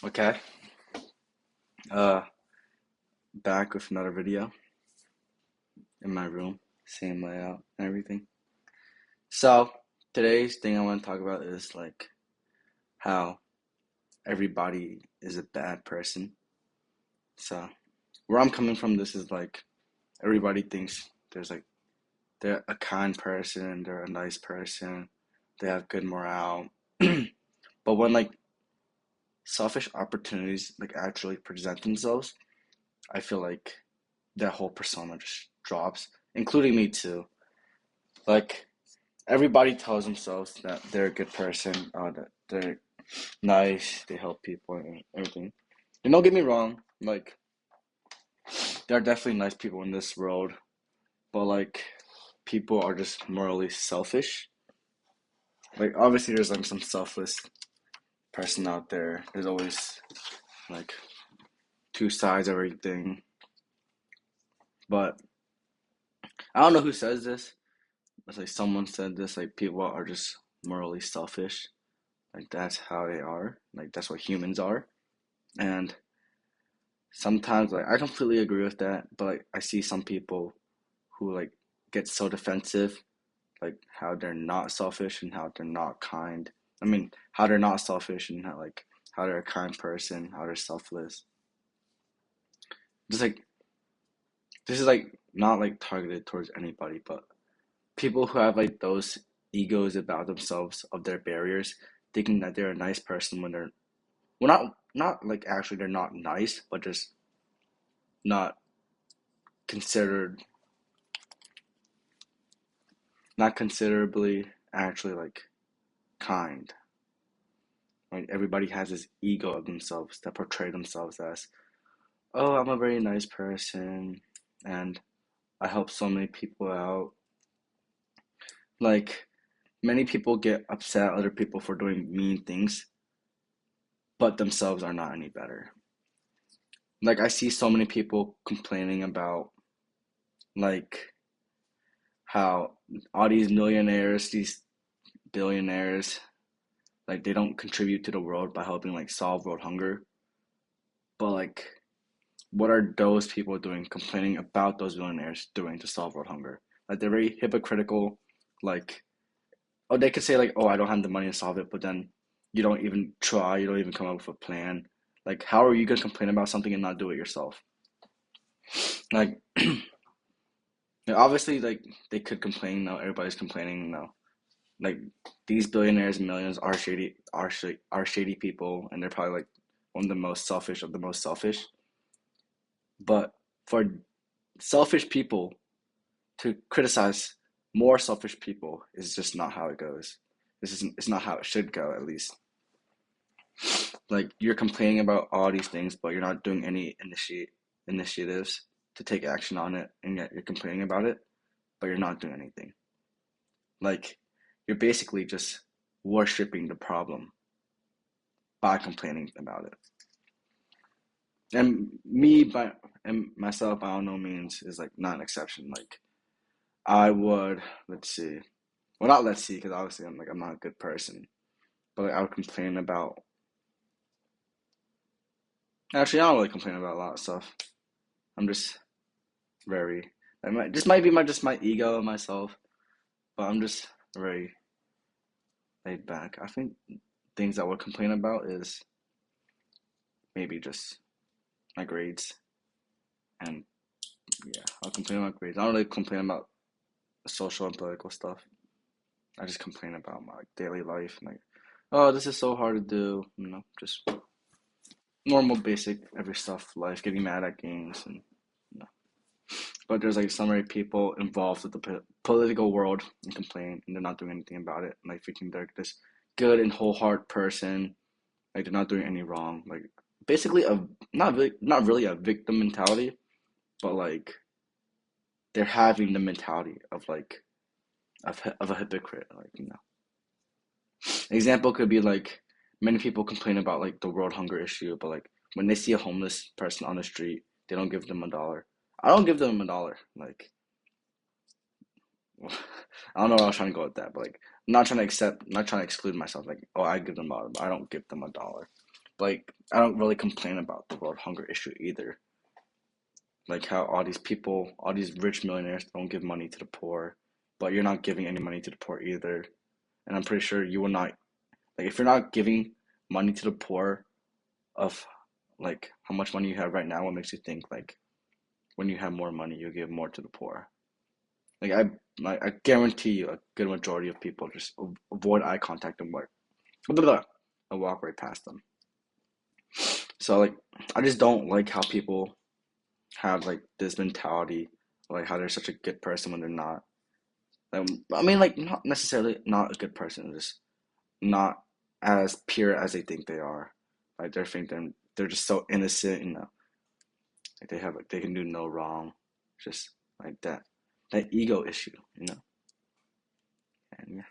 Okay. Uh, Back with another video in my room, same layout and everything. So today's thing I want to talk about is like how everybody is a bad person. So where I'm coming from, this is like everybody thinks they're a kind person, they're a nice person, they have good morale. But when like selfish opportunities like actually present themselves, I feel like that whole persona just drops, including me too. Like everybody tells themselves that they're a good person, that they're nice, they help people and everything. And don't get me wrong, like there are definitely nice people in this world, but like people are just morally selfish. Like obviously there's like some selfless person out there. There's always like two sides of everything. But I don't know who says this. It's like someone said this, like people are just morally selfish. Like that's how they are. Like that's what humans are. And sometimes like I completely agree with that, but like I see some people who like get so defensive, like how they're not selfish and how they're not kind. I mean, how they're not selfish and how they're a kind person, how they're selfless. Just like this is like not like targeted towards anybody, but people who have like those egos about themselves of their barriers, thinking that they're a nice person when they're well not like actually they're not nice, but just not considered not considerably actually like kind. Like everybody has this ego of themselves that portray themselves as, oh, I'm a very nice person and I help so many people out. Like many people get upset at other people for doing mean things, but themselves are not any better. Like I see so many people complaining about like how all these millionaires, these billionaires, like they don't contribute to the world by helping like solve world hunger. But like what are those people doing complaining about those billionaires doing to solve world hunger? Like they're very hypocritical. Like, oh, they could say like, oh, I don't have the money to solve it, but then you don't even try, you don't even come up with a plan. Like, how are you gonna complain about something and not do it yourself? Like, obviously, like they could complain. No, everybody's complaining. No, like these billionaires and millions are shady people, and they're probably like one of the most selfish of the most selfish. But for selfish people to criticize more selfish people is just not how it goes. This is it's not how it should go, at least. Like you're complaining about all these things, but you're not doing any initiatives to take action on it, and yet you're complaining about it, but you're not doing anything. Like you're basically just worshiping the problem by complaining about it. And me by and myself by no means is like not an exception. Like I would, let's see, well not let's see, because obviously I'm not a good person, but like I would complain about. Actually, I don't really complain about a lot of stuff. I'm just very. This might be my just my ego and myself, but I'm just very laid back. I think things I would complain about is maybe just my grades, and yeah, I'll complain about grades. I don't really complain about social and political stuff. I just complain about my like, daily life, and like, oh, this is so hard to do. Just normal, basic, every stuff, life. Getting mad at games, and you know. But there's like so many people involved with the political world and complain, and they're not doing anything about it. And like thinking they're this good and whole heart person, like they're not doing any wrong. Like basically a not really a victim mentality, but like they're having the mentality of like of a hypocrite. Like an example could be like many people complain about like the world hunger issue, but like when they see a homeless person on the street, they don't give them a dollar. I don't give them a dollar. Like I don't know where I was trying to go with that, but like I'm not trying to exclude myself. Like, oh, I give them a dollar, but I don't give them a dollar. like I don't really complain about the world hunger issue either. Like how all these people, all these rich millionaires don't give money to the poor, but you're not giving any money to the poor either. And I'm pretty sure you will not, like if you're not giving money to the poor of like how much money you have right now, what makes you think like when you have more money you give more to the poor? Like I guarantee you a good majority of people just avoid eye contact and work and walk right past them. So like I just don't like how people have like this mentality, like how they're such a good person when they're not. I mean, like not necessarily not a good person, just not as pure as they think they are. Like they're thinking they're just so innocent, like they have like they can do no wrong, just like that ego issue. And yeah.